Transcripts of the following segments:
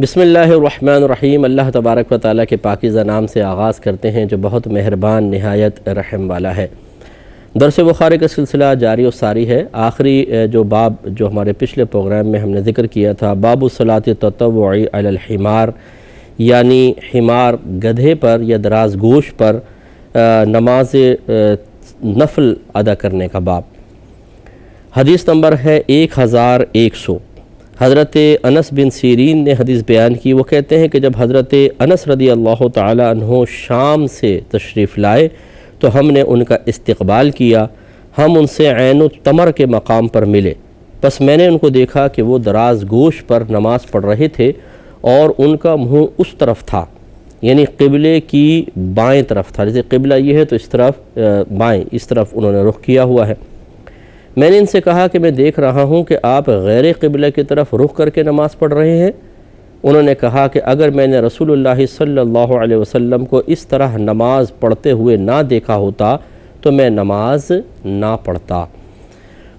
بسم اللہ الرحمن الرحیم۔ اللہ تبارک و تعالیٰ کے پاکیزہ نام سے آغاز کرتے ہیں جو بہت مہربان نہایت رحم والا ہے۔ درس بخاری کا سلسلہ جاری و ساری ہے۔ آخری جو باب جو ہمارے پچھلے پروگرام میں ہم نے ذکر کیا تھا، باب صلاۃ التطوع علی الحمار، یعنی حمار گدھے پر یا دراز گوش پر نماز نفل ادا کرنے کا باب۔ حدیث نمبر ہے 1100۔ حضرت انس بن سیرین نے حدیث بیان کی۔ وہ کہتے ہیں کہ جب حضرت انس رضی اللہ تعالی عنہ شام سے تشریف لائے تو ہم نے ان کا استقبال کیا۔ ہم ان سے عین التمر کے مقام پر ملے، بس میں نے ان کو دیکھا کہ وہ دراز گوش پر نماز پڑھ رہے تھے اور ان کا منہ اس طرف تھا، یعنی قبلے کی بائیں طرف تھا۔ جیسے قبلہ یہ ہے تو اس طرف بائیں، اس طرف انہوں نے رخ کیا ہوا ہے۔ میں نے ان سے کہا کہ میں دیکھ رہا ہوں کہ آپ غیر قبلہ کی طرف رخ کر کے نماز پڑھ رہے ہیں۔ انہوں نے کہا کہ اگر میں نے رسول اللہ صلی اللہ علیہ وسلم کو اس طرح نماز پڑھتے ہوئے نہ دیکھا ہوتا تو میں نماز نہ پڑھتا۔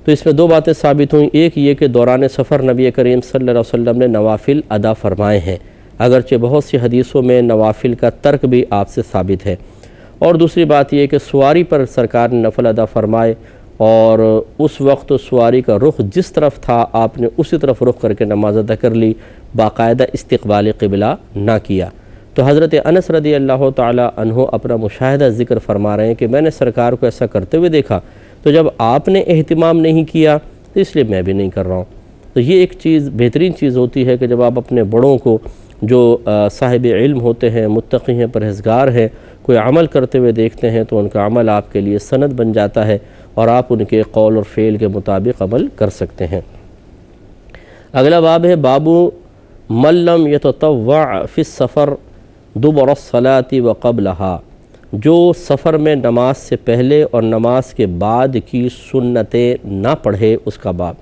تو اس میں دو باتیں ثابت ہوئیں۔ ایک یہ کہ دوران سفر نبی کریم صلی اللہ علیہ وسلم نے نوافل ادا فرمائے ہیں، اگرچہ بہت سی حدیثوں میں نوافل کا ترک بھی آپ سے ثابت ہے۔ اور دوسری بات یہ کہ سواری پر سرکار نے نفل ادا فرمائے اور اس وقت سواری کا رخ جس طرف تھا آپ نے اسی طرف رخ کر کے نماز ادا کر لی، باقاعدہ استقبال قبلہ نہ کیا۔ تو حضرت انس رضی اللہ تعالی عنہ اپنا مشاہدہ ذکر فرما رہے ہیں کہ میں نے سرکار کو ایسا کرتے ہوئے دیکھا، تو جب آپ نے اہتمام نہیں کیا تو اس لیے میں بھی نہیں کر رہا ہوں۔ تو یہ ایک چیز بہترین چیز ہوتی ہے کہ جب آپ اپنے بڑوں کو جو صاحب علم ہوتے ہیں، متقی ہیں، پرہیزگار ہیں، کوئی عمل کرتے ہوئے دیکھتے ہیں تو ان کا عمل آپ کے لیے سند بن جاتا ہے اور آپ ان کے قول اور فعل کے مطابق عمل کر سکتے ہیں۔ اگلا باب ہے باب من لم یتطوع فی السفر دبر الصلاۃ وقبلها، جو سفر میں نماز سے پہلے اور نماز کے بعد کی سنتیں نہ پڑھے، اس کا باب۔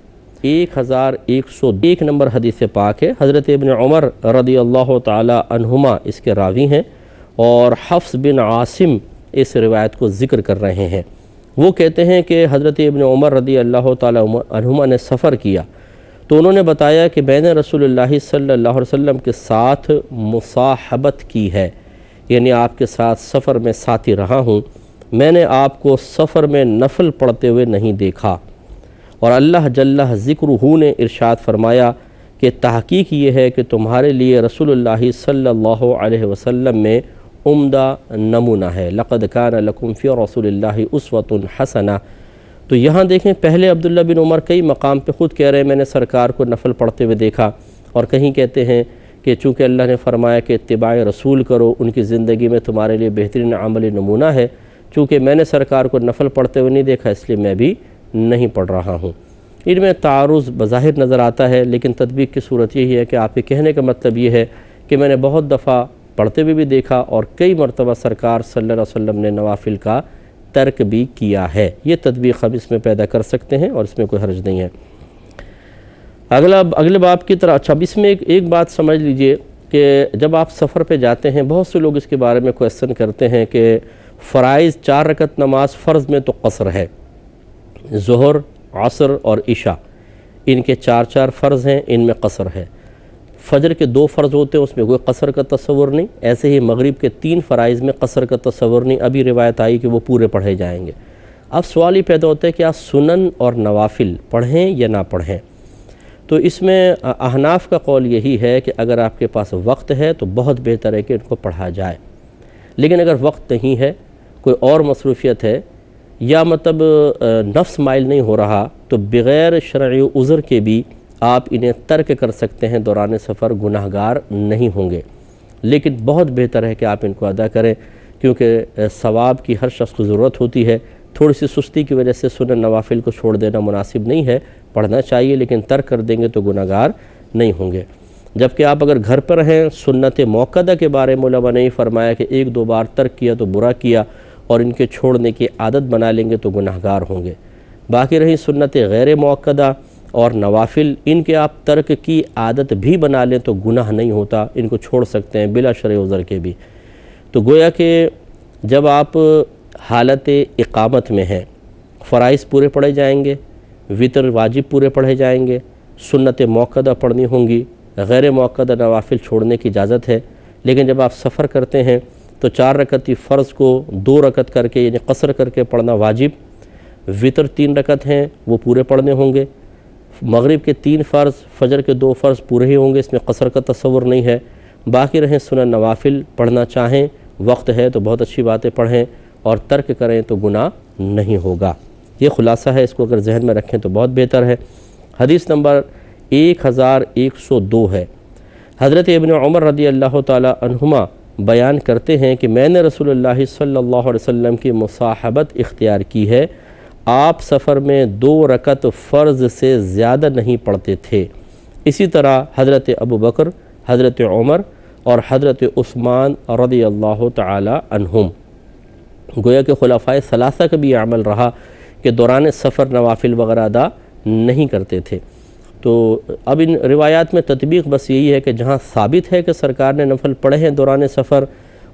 1101 نمبر حدیث پاک ہے۔ حضرت ابن عمر رضی اللہ تعالی عنہما اس کے راوی ہیں اور حفص بن عاصم اس روایت کو ذکر کر رہے ہیں۔ وہ کہتے ہیں کہ حضرت ابن عمر رضی اللہ تعالی عنہما نے سفر کیا تو انہوں نے بتایا کہ میں نے رسول اللہ صلی اللہ علیہ وسلم کے ساتھ مصاحبت کی ہے، یعنی آپ کے ساتھ سفر میں ساتھی رہا ہوں۔ میں نے آپ کو سفر میں نفل پڑھتے ہوئے نہیں دیکھا۔ اور اللہ جل ذکرہ نے ارشاد فرمایا کہ تحقیق یہ ہے کہ تمہارے لیے رسول اللہ صلی اللہ علیہ وسلم میں عمدہ نمونہ ہے، لقد کان لکم فی رسول اللہ اسوۃ حسنہ۔ تو یہاں دیکھیں، پہلے عبداللہ بن عمر کئی مقام پہ خود کہہ رہے ہیں میں نے سرکار کو نفل پڑھتے ہوئے دیکھا، اور کہیں کہتے ہیں کہ چونکہ اللہ نے فرمایا کہ اتباع رسول کرو، ان کی زندگی میں تمہارے لیے بہترین عملی نمونہ ہے، چونکہ میں نے سرکار کو نفل پڑھتے ہوئے نہیں دیکھا اس لیے میں بھی نہیں پڑھ رہا ہوں۔ ان میں تعارض بظاہر نظر آتا ہے، لیکن تطبیق کی صورت یہی ہے کہ آپ کے کہنے کا مطلب یہ ہے کہ میں نے بہت دفعہ پڑھتے ہوئے بھی دیکھا اور کئی مرتبہ سرکار صلی اللہ علیہ وسلم نے نوافل کا ترک بھی کیا ہے۔ یہ تطبیق ہم اس میں پیدا کر سکتے ہیں اور اس میں کوئی حرج نہیں ہے۔ اگلے باب کی طرح اچھا، اس میں ایک بات سمجھ لیجئے کہ جب آپ سفر پہ جاتے ہیں، بہت سے لوگ اس کے بارے میں کویسچن کرتے ہیں کہ فرائض 4 رکعت نماز فرض میں تو قصر ہے، ظہر، عصر اور عشاء ان کے 4 فرض ہیں، ان میں قصر ہے۔ فجر کے 2 فرض ہوتے ہیں، اس میں کوئی قصر کا تصور نہیں۔ ایسے ہی مغرب کے 3 فرائض میں قصر کا تصور نہیں، ابھی روایت آئی کہ وہ پورے پڑھے جائیں گے۔ اب سوال یہ پیدا ہوتا ہے کہ آپ سنن اور نوافل پڑھیں یا نہ پڑھیں۔ تو اس میں احناف کا قول یہی ہے کہ اگر آپ کے پاس وقت ہے تو بہت بہتر ہے کہ ان کو پڑھا جائے، لیکن اگر وقت نہیں ہے، کوئی اور مصروفیت ہے، یا مطلب نفس مائل نہیں ہو رہا، تو بغیر شرعی عذر کے بھی آپ انہیں ترک کر سکتے ہیں، دوران سفر گناہگار نہیں ہوں گے۔ لیکن بہت بہتر ہے کہ آپ ان کو ادا کریں، کیونکہ ثواب کی ہر شخص کو ضرورت ہوتی ہے۔ تھوڑی سی سستی کی وجہ سے سنن نوافل کو چھوڑ دینا مناسب نہیں ہے، پڑھنا چاہیے، لیکن ترک کر دیں گے تو گناہگار نہیں ہوں گے۔ جبکہ آپ اگر گھر پر ہیں، سنت موقدہ کے بارے میں علماء نے فرمایا کہ 1-2 بار ترک کیا تو برا کیا، اور ان کے چھوڑنے کی عادت بنا لیں گے تو گناہگار ہوں گے۔ باقی رہی سنت غیر موقدہ اور نوافل، ان کے آپ ترک کی عادت بھی بنا لیں تو گناہ نہیں ہوتا، ان کو چھوڑ سکتے ہیں بلا شرع عذر کے بھی۔ تو گویا کہ جب آپ حالت اقامت میں ہیں، فرائض پورے پڑھے جائیں گے، وطر واجب پورے پڑھے جائیں گے، سنت موقدہ پڑھنی ہوں گی، غیر مؤکدہ نوافل چھوڑنے کی اجازت ہے، لیکن جب آپ سفر کرتے ہیں تو 4 رکعتی فرض کو 2 رکعت کر کے یعنی قصر کر کے پڑھنا واجب، وطر 3 رکعت ہیں وہ پورے پڑھنے ہوں گے، مغرب کے 3 فرض، فجر کے 2 فرض پورے ہی ہوں گے، اس میں قصر کا تصور نہیں ہے، باقی رہیں سنن نوافل پڑھنا چاہیں وقت ہے تو بہت اچھی باتیں پڑھیں اور ترک کریں تو گناہ نہیں ہوگا۔ یہ خلاصہ ہے، اس کو اگر ذہن میں رکھیں تو بہت بہتر ہے۔ حدیث نمبر 1102 ہے، حضرت ابن عمر رضی اللہ تعالی عنہما بیان کرتے ہیں کہ میں نے رسول اللہ صلی اللہ علیہ وسلم کی مصاحبت اختیار کی ہے، آپ سفر میں 2 رکعت فرض سے زیادہ نہیں پڑھتے تھے۔ اسی طرح حضرت ابو بکر، حضرت عمر اور حضرت عثمان رضی اللہ تعالی عنہم، گویا کہ خلفائے ثلاثہ کا بھی یہ عمل رہا کہ دوران سفر نوافل وغیرہ ادا نہیں کرتے تھے۔ تو اب ان روایات میں تطبیق بس یہی ہے کہ جہاں ثابت ہے کہ سرکار نے نفل پڑھے ہیں دوران سفر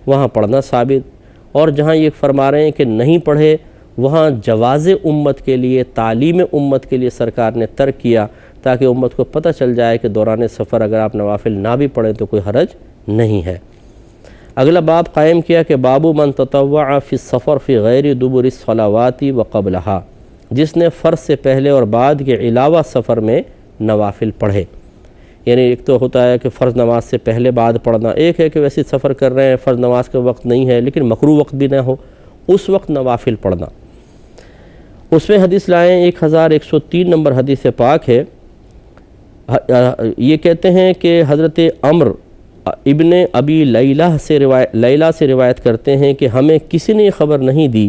وہاں پڑھنا ثابت، اور جہاں یہ فرما رہے ہیں کہ نہیں پڑھے وہاں جواز امت کے لیے، تعلیم امت کے لیے سرکار نے ترک کیا تاکہ امت کو پتہ چل جائے کہ دوران سفر اگر آپ نوافل نہ بھی پڑھیں تو کوئی حرج نہیں ہے۔ اگلا باب قائم کیا کہ باب من تطوع فی السفر فی غیر دبر الصلوات وقبلہا، جس نے فرض سے پہلے اور بعد کے علاوہ سفر میں نوافل پڑھے۔ یعنی ایک تو ہوتا ہے کہ فرض نماز سے پہلے بعد پڑھنا، ایک ہے کہ ویسے سفر کر رہے ہیں فرض نماز کا وقت نہیں ہے لیکن مکروہ وقت بھی نہ ہو، اس وقت نوافل پڑھنا۔ اس میں حدیث لائیں 1103 نمبر حدیث پاک ہے، یہ کہتے ہیں کہ حضرت عمر ابن ابی لیلہ سے روایت کرتے ہیں کہ ہمیں کسی نے خبر نہیں دی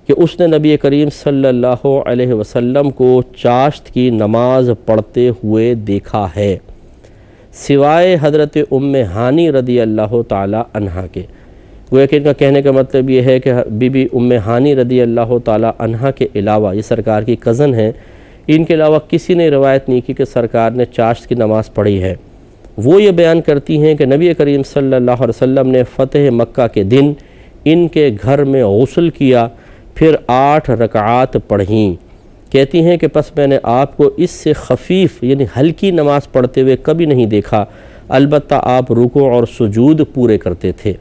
کہ اس نے نبی کریم صلی اللہ علیہ وسلم کو چاشت کی نماز پڑھتے ہوئے دیکھا ہے سوائے حضرت ام ہانی رضی اللہ تعالی عنہا کے۔ گویا کہ ان کا کہنے کا مطلب یہ ہے کہ بی بی ام ہانی رضی اللہ تعالی عنہا کے علاوہ، یہ سرکار کی کزن ہیں، ان کے علاوہ کسی نے روایت نہیں کی کہ سرکار نے چاشت کی نماز پڑھی ہے۔ وہ یہ بیان کرتی ہیں کہ نبی کریم صلی اللہ علیہ وسلم نے فتح مکہ کے دن ان کے گھر میں غسل کیا، پھر 8 رکعات پڑھیں۔ کہتی ہیں کہ پس میں نے آپ کو اس سے خفیف یعنی ہلکی نماز پڑھتے ہوئے کبھی نہیں دیکھا، البتہ آپ رکوع اور سجود پورے کرتے تھے۔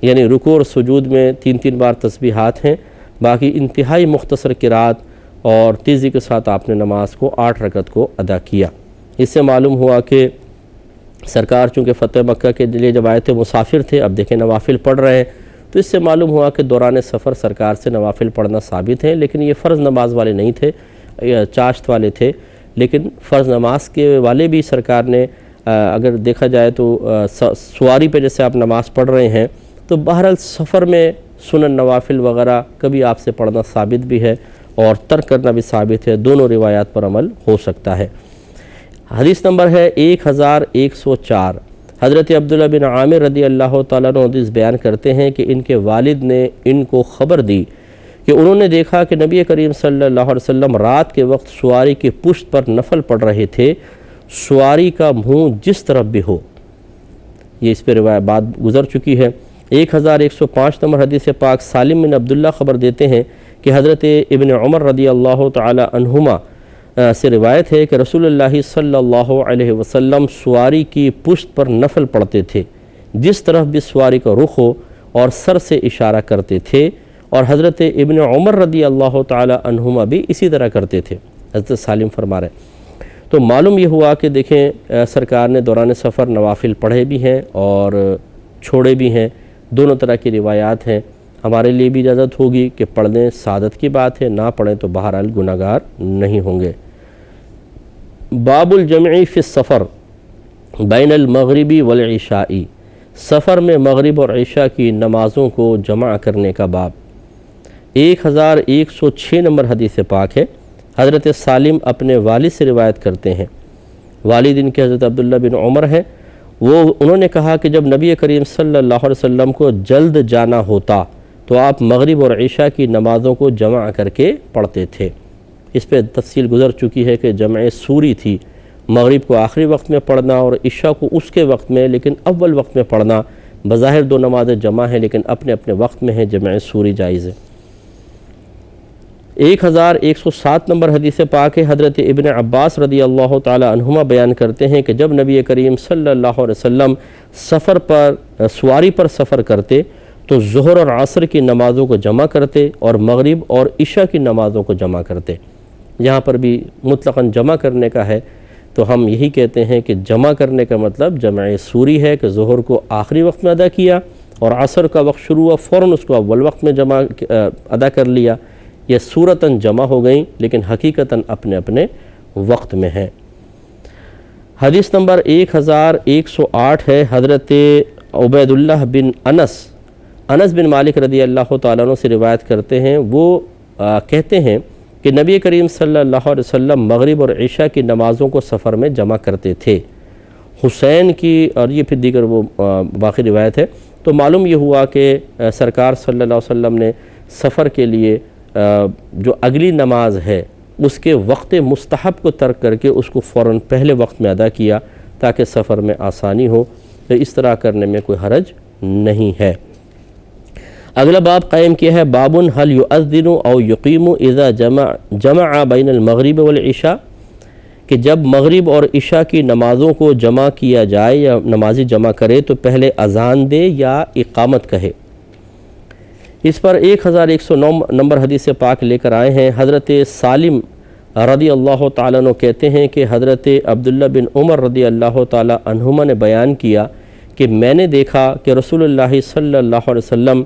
یعنی رکوع اور سجود میں 3 بار تسبیحات ہیں، باقی انتہائی مختصر قرات اور تیزی کے ساتھ آپ نے نماز کو 8 رکعت کو ادا کیا۔ اس سے معلوم ہوا کہ سرکار چونکہ فتح مکہ کے لیے جب آئے تھے مسافر تھے، اب دیکھیں نوافل پڑھ رہے ہیں، تو اس سے معلوم ہوا کہ دوران سفر سرکار سے نوافل پڑھنا ثابت ہے، لیکن یہ فرض نماز والے نہیں تھے، چاشت والے تھے، لیکن فرض نماز کے والے بھی سرکار نے اگر دیکھا جائے تو سواری پہ جیسے آپ نماز پڑھ رہے ہیں تو بہرحال سفر میں سنن نوافل وغیرہ کبھی آپ سے پڑھنا ثابت بھی ہے اور ترک کرنا بھی ثابت ہے، دونوں روایات پر عمل ہو سکتا ہے۔ حدیث نمبر ہے 1104، حضرت عبداللہ بن عامر رضی اللہ تعالیٰ عنہ حدیث بیان کرتے ہیں کہ ان کے والد نے ان کو خبر دی کہ انہوں نے دیکھا کہ نبی کریم صلی اللہ علیہ وسلم رات کے وقت سواری کی پشت پر نفل پڑھ رہے تھے، سواری کا منہ جس طرف بھی ہو۔ یہ اس پہ روایت بات گزر چکی ہے۔ 1105 نمبر حدیث پاک سالم بن عبداللہ خبر دیتے ہیں کہ حضرت ابن عمر رضی اللہ تعالی عنہما سے روایت ہے کہ رسول اللہ صلی اللہ علیہ وسلم سواری کی پشت پر نفل پڑھتے تھے، جس طرف بھی سواری کا رخ ہو، اور سر سے اشارہ کرتے تھے، اور حضرت ابن عمر رضی اللہ تعالی عنہما بھی اسی طرح کرتے تھے۔ حضرت سالم فرما رہے ہیں۔ تو معلوم یہ ہوا کہ دیکھیں سرکار نے دوران سفر نوافل پڑھے بھی ہیں اور چھوڑے بھی ہیں، دونوں طرح کی روایات ہیں۔ ہمارے لیے بھی اجازت ہوگی کہ پڑھ لیں، سعادت کی بات ہے، نہ پڑھیں تو بہرحال گناہگار نہیں ہوں گے۔ باب الجمع فی السفر بین المغربی والعشاء، سفر میں مغرب اور عشاء کی نمازوں کو جمع کرنے کا باب۔ 1106 نمبر حدیث پاک ہے، حضرت سالم اپنے والد سے روایت کرتے ہیں، والد ان کے حضرت عبداللہ بن عمر ہیں، انہوں نے کہا کہ جب نبی کریم صلی اللہ علیہ وسلم کو جلد جانا ہوتا تو آپ مغرب اور عشاء کی نمازوں کو جمع کر کے پڑھتے تھے۔ اس پہ تفصیل گزر چکی ہے کہ جمع سوری تھی، مغرب کو آخری وقت میں پڑھنا اور عشاء کو اس کے وقت میں لیکن اول وقت میں پڑھنا۔ بظاہر 2 نمازیں جمع ہیں لیکن اپنے اپنے وقت میں ہیں، جمع سوری جائز ہے۔ 1107 نمبر حدیث پاک ہے، حضرت ابن عباس رضی اللہ تعالی عنہما بیان کرتے ہیں کہ جب نبی کریم صلی اللہ علیہ وسلم سواری پر سفر کرتے تو ظہر اور عصر کی نمازوں کو جمع کرتے اور مغرب اور عشاء کی نمازوں کو جمع کرتے۔ یہاں پر بھی مطلقاً جمع کرنے کا ہے، تو ہم یہی کہتے ہیں کہ جمع کرنے کا مطلب جمع سوری ہے کہ ظہر کو آخری وقت میں ادا کیا اور عصر کا وقت شروع ہوا فوراً اس کو اول وقت میں ادا کر لیا۔ یہ صورتاً جمع ہو گئیں لیکن حقیقتاً اپنے اپنے وقت میں ہیں۔ حدیث نمبر 1108 ہے، حضرت عبید اللہ بن انس بن مالک رضی اللہ تعالیٰ عنہ سے روایت کرتے ہیں، وہ کہتے ہیں کہ نبی کریم صلی اللہ علیہ وسلم مغرب اور عشاء کی نمازوں کو سفر میں جمع کرتے تھے۔ حسین کی اور یہ پھر دیگر وہ باقی روایت ہے، تو معلوم یہ ہوا کہ سرکار صلی اللہ علیہ وسلم نے سفر کے لیے جو اگلی نماز ہے اس کے وقت مستحب کو ترک کر کے اس کو فوراً پہلے وقت میں ادا کیا تاکہ سفر میں آسانی ہو، تو اس طرح کرنے میں کوئی حرج نہیں ہے۔ اگلا باب قائم کیا ہے، باب هل يؤذن او يقيم اذا جمع بین المغرب والعشاء، کہ جب مغرب اور عشاء کی نمازوں کو جمع کیا جائے یا نمازی جمع کرے تو پہلے اذان دے یا اقامت کہے۔ اس پر 1109 نمبر حدیث پاک لے کر آئے ہیں، حضرت سالم رضی اللہ تعالیٰ عنہ کہتے ہیں کہ حضرت عبداللہ بن عمر رضی اللہ تعالیٰ عنہما نے بیان کیا کہ میں نے دیکھا کہ رسول اللہ صلی اللہ علیہ وسلم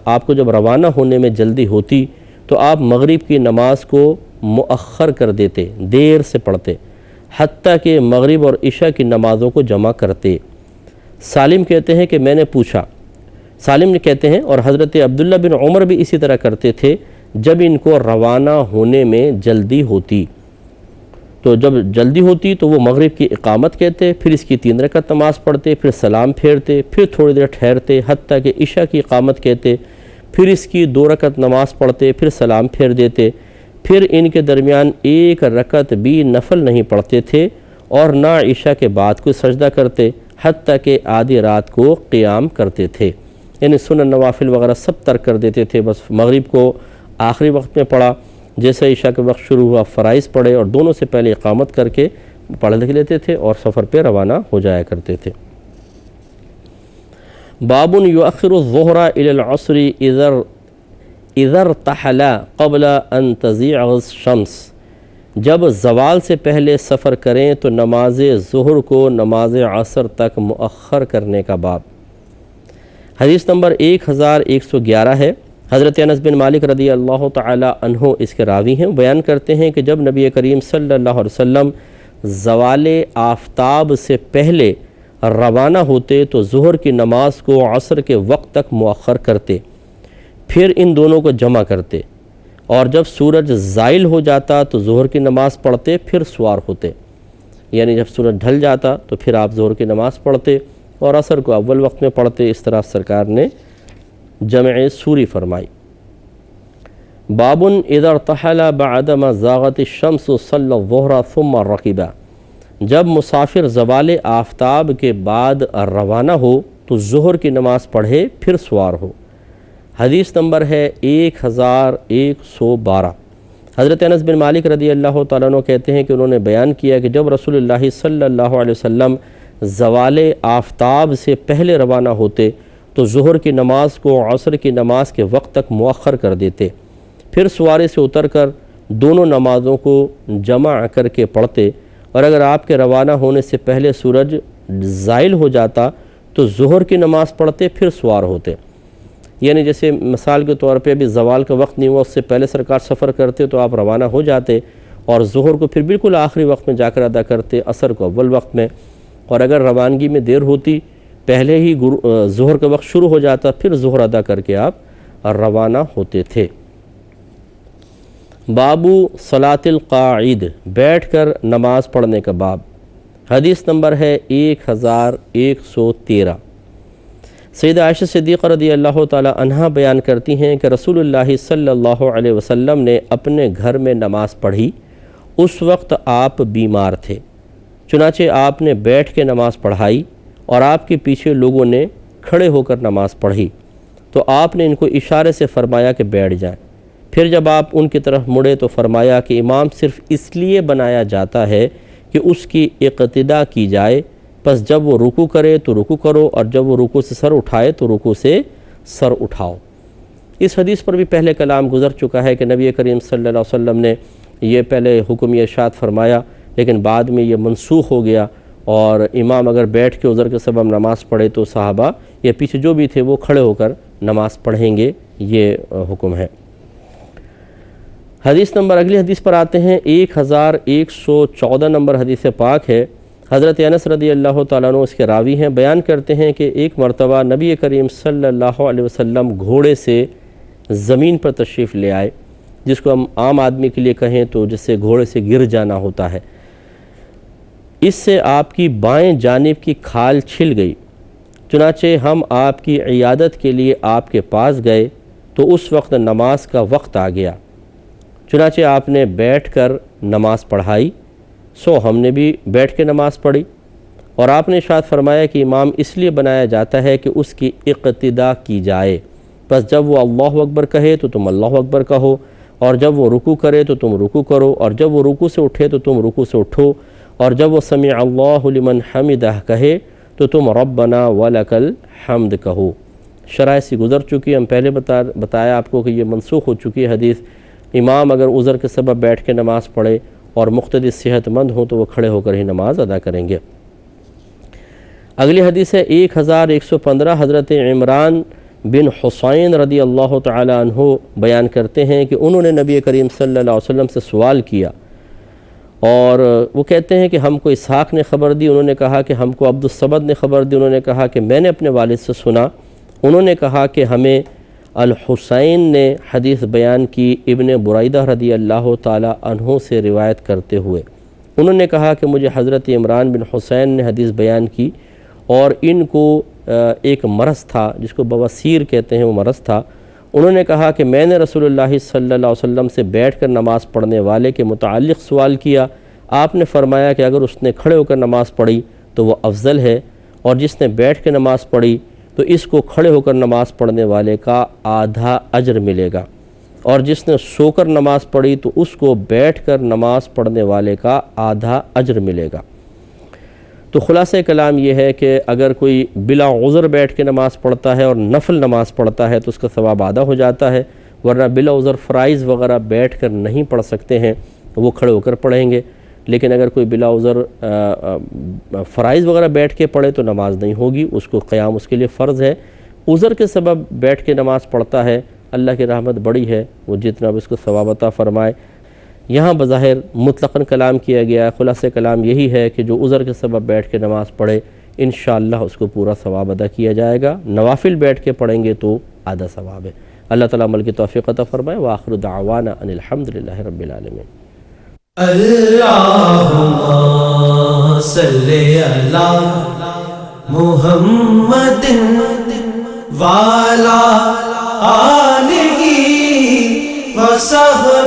آپ کو جب روانہ ہونے میں جلدی ہوتی تو آپ مغرب کی نماز کو مؤخر کر دیتے، دیر سے پڑھتے، حتیٰ کہ مغرب اور عشاء کی نمازوں کو جمع کرتے۔ سالم کہتے ہیں کہ میں نے پوچھا، سالم نے کہتے ہیں اور حضرت عبداللہ بن عمر بھی اسی طرح کرتے تھے جب ان کو روانہ ہونے میں جلدی ہوتی، تو جب جلدی ہوتی تو وہ مغرب کی اقامت کہتے، پھر اس کی 3 رکعت نماز پڑھتے، پھر سلام پھیرتے، پھر تھوڑی دیر ٹھہرتے، حتیٰ کہ عشاء کی اقامت کہتے، پھر اس کی 2 رکعت نماز پڑھتے، پھر سلام پھیر دیتے، پھر ان کے درمیان 1 رکعت بھی نفل نہیں پڑھتے تھے اور نہ عشاء کے بعد کوئی سجدہ کرتے، حتیٰ کہ آدھی رات کو قیام کرتے تھے، یعنی سنن نوافل وغیرہ سب ترک کر دیتے تھے، بس مغرب کو آخری وقت میں پڑھا، جیسے عشاء کے وقت شروع ہوا فرائض پڑھے اور دونوں سے پہلے اقامت کر کے پڑھ لکھ لیتے تھے اور سفر پہ روانہ ہو جایا کرتے تھے۔ باب یؤخر الظہر الی العصر اذا ارتحل قبل ان تزیغ الشمس، جب زوال سے پہلے سفر کریں تو نماز ظہر کو نماز عصر تک مؤخر کرنے کا باب۔ حدیث نمبر 1111 ہے، حضرت انس بن مالک رضی اللہ تعالی عنہ اس کے راوی ہیں، بیان کرتے ہیں کہ جب نبی کریم صلی اللہ علیہ وسلم زوال آفتاب سے پہلے روانہ ہوتے تو ظہر کی نماز کو عصر کے وقت تک مؤخر کرتے، پھر ان دونوں کو جمع کرتے، اور جب سورج زائل ہو جاتا تو ظہر کی نماز پڑھتے، پھر سوار ہوتے، یعنی جب سورج ڈھل جاتا تو پھر آپ ظہر کی نماز پڑھتے اور عصر کو اول وقت میں پڑھتے۔ اس طرح سرکار نے جمع سوری فرمائی۔ باب اذا ارتحل بعدما زاغت الشمس صلی الظہر ثم رکب، جب مسافر زوال آفتاب کے بعد روانہ ہو تو ظہر کی نماز پڑھے پھر سوار ہو۔ حدیث نمبر ہے 1112۔ حضرت انس بن مالک رضی اللہ تعالیٰ عنہ کہتے ہیں کہ انہوں نے بیان کیا کہ جب رسول اللہ صلی اللہ علیہ وسلم زوال آفتاب سے پہلے روانہ ہوتے تو ظہر کی نماز کو عصر کی نماز کے وقت تک مؤخر کر دیتے، پھر سوارے سے اتر کر دونوں نمازوں کو جمع کر کے پڑھتے، اور اگر آپ کے روانہ ہونے سے پہلے سورج زائل ہو جاتا تو ظہر کی نماز پڑھتے پھر سوار ہوتے، یعنی جیسے مثال کے طور پہ ابھی زوال کا وقت نہیں ہوا، اس سے پہلے سرکار سفر کرتے تو آپ روانہ ہو جاتے اور ظہر کو پھر بالکل آخری وقت میں جا کر ادا کرتے، عصر کو اول وقت میں، اور اگر روانگی میں دیر ہوتی پہلے ہی ظہر کا وقت شروع ہو جاتا، پھر ظہر ادا کر کے آپ روانہ ہوتے تھے۔ بابو صلاۃ القاعد، بیٹھ کر نماز پڑھنے کا باب۔ حدیث نمبر ہے 1113۔ سیدہ عائشہ صدیقہ رضی اللہ تعالی عنہا بیان کرتی ہیں کہ رسول اللہ صلی اللہ علیہ وسلم نے اپنے گھر میں نماز پڑھی، اس وقت آپ بیمار تھے، چنانچہ آپ نے بیٹھ کے نماز پڑھائی اور آپ کے پیچھے لوگوں نے کھڑے ہو کر نماز پڑھی، تو آپ نے ان کو اشارے سے فرمایا کہ بیٹھ جائیں، پھر جب آپ ان کی طرف مڑے تو فرمایا کہ امام صرف اس لیے بنایا جاتا ہے کہ اس کی اقتداء کی جائے، پس جب وہ رکوع کرے تو رکوع کرو اور جب وہ رکوع سے سر اٹھائے تو رکوع سے سر اٹھاؤ۔ اس حدیث پر بھی پہلے کلام گزر چکا ہے کہ نبی کریم صلی اللہ علیہ وسلم نے یہ پہلے حکم ارشاد فرمایا، لیکن بعد میں یہ منسوخ ہو گیا، اور امام اگر بیٹھ کے عذر کے سبب نماز پڑھے تو صحابہ یا پیچھے جو بھی تھے وہ کھڑے ہو کر نماز پڑھیں گے، یہ حکم ہے۔ حدیث نمبر، اگلی حدیث پر آتے ہیں، 1114 نمبر حدیث پاک ہے۔ حضرت انس رضی اللہ تعالیٰ عنہ اس کے راوی ہیں، بیان کرتے ہیں کہ ایک مرتبہ نبی کریم صلی اللہ علیہ وسلم گھوڑے سے زمین پر تشریف لے آئے، جس کو ہم عام آدمی کے لیے کہیں تو جس سے گھوڑے سے گر جانا ہوتا ہے۔ اس سے آپ کی بائیں جانب کی کھال چھل گئی، چنانچہ ہم آپ کی عیادت کے لیے آپ کے پاس گئے تو اس وقت نماز کا وقت آ گیا، چنانچہ آپ نے بیٹھ کر نماز پڑھائی، سو ہم نے بھی بیٹھ کے نماز پڑھی، اور آپ نے ارشاد فرمایا کہ امام اس لیے بنایا جاتا ہے کہ اس کی اقتداء کی جائے، بس جب وہ اللہ اکبر کہے تو تم اللہ اکبر کہو، اور جب وہ رکوع کرے تو تم رکوع کرو، اور جب وہ رکوع سے اٹھے تو تم رکوع سے اٹھو، اور جب وہ سمع اللہ لمن حمدہ کہے تو تم ربنا ولک الحمد کہو۔ شرح سی گزر چکی، ہم پہلے بتایا آپ کو کہ یہ منسوخ ہو چکی ہے حدیث۔ امام اگر عذر کے سبب بیٹھ کے نماز پڑھے اور مقتدی صحت مند ہوں تو وہ کھڑے ہو کر ہی نماز ادا کریں گے۔ اگلی حدیث ہے 1115، حضرت عمران بن حسین رضی اللہ تعالی عنہ بیان کرتے ہیں کہ انہوں نے نبی کریم صلی اللہ علیہ وسلم سے سوال کیا، اور وہ کہتے ہیں کہ ہم کو اسحاق نے خبر دی، انہوں نے کہا کہ ہم کو عبد الصمد نے خبر دی، انہوں نے کہا کہ میں نے اپنے والد سے سنا، انہوں نے کہا کہ ہمیں الحسین نے حدیث بیان کی ابن بریدہ رضی اللہ تعالی عنہ سے روایت کرتے ہوئے۔ انہوں نے کہا کہ مجھے حضرت عمران بن حسین نے حدیث بیان کی، اور ان کو ایک مرض تھا جس کو بواسیر کہتے ہیں، وہ مرض تھا۔ انہوں نے کہا کہ میں نے رسول اللہ صلی اللہ علیہ وسلم سے بیٹھ کر نماز پڑھنے والے کے متعلق سوال کیا، آپ نے فرمایا کہ اگر اس نے کھڑے ہو کر نماز پڑھی تو وہ افضل ہے، اور جس نے بیٹھ کے نماز پڑھی تو اس کو کھڑے ہو کر نماز پڑھنے والے کا آدھا اجر ملے گا، اور جس نے سو کر نماز پڑھی تو اس کو بیٹھ کر نماز پڑھنے والے کا آدھا اجر ملے گا۔ تو خلاصہ کلام یہ ہے کہ اگر کوئی بلا عذر بیٹھ کے نماز پڑھتا ہے اور نفل نماز پڑھتا ہے تو اس کا ثواب آدھا ہو جاتا ہے، ورنہ بلا عذر فرائض وغیرہ بیٹھ کر نہیں پڑھ سکتے ہیں وہ کھڑے ہو کر پڑھیں گے، لیکن اگر کوئی بلا عذر فرائض وغیرہ بیٹھ کے پڑھے تو نماز نہیں ہوگی، اس کو قیام اس کے لیے فرض ہے۔ عذر کے سبب بیٹھ کے نماز پڑھتا ہے، اللہ کی رحمت بڑی ہے، وہ جتنا بھی اس کو ثواب عطا فرمائے۔ یہاں بظاہر مطلقاً کلام کیا گیا ہے، خلاصہ کلام یہی ہے کہ جو عذر کے سبب بیٹھ کے نماز پڑھے انشاءاللہ اس کو پورا ثواب ادا کیا جائے گا، نوافل بیٹھ کے پڑھیں گے تو آدھا ثواب ہے۔ اللہ تعالیٰ عمل کی توفیق عطا فرمائے۔ وآخر دعوانا ان الحمدللہ رب العالمین۔ اللہم صلی علی محمد وعلی آلہ وصحبہ